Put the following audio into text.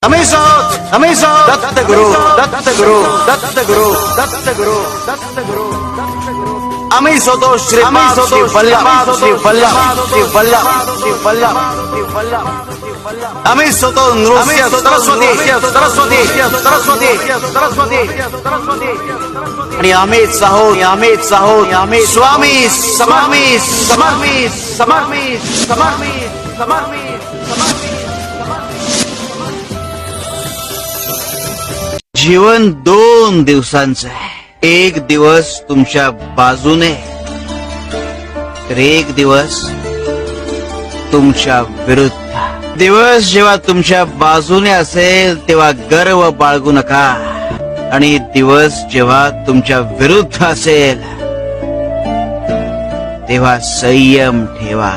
दत्त गुरु दत्त गुरु दत्त गुरु दत्त गुरु दत्त गुरु आम्ही सोतो श्री वल्लभ श्री वल्लभ श्री वल्लभ श्री वल्लभ श्री वल्लभ आम्ही सोतो नृत्य सरस्वती सरस्वती सरस्वती सरस्वती सरस्वती आणि आम्ही स्वामी समामी समामी समामी समामी समामी जीवन 2 दिवसांचं आहे. एक दिवस तुमच्या बाजूने तर एक दिवस तुमच्या विरुद्ध. दिवस जेव्हा तुमच्या बाजूने असेल तेव्हा गर्व बाळगू नका आणि दिवस जेव्हा तुमच्या विरुद्ध असेल तेव्हा संयम ठेवा.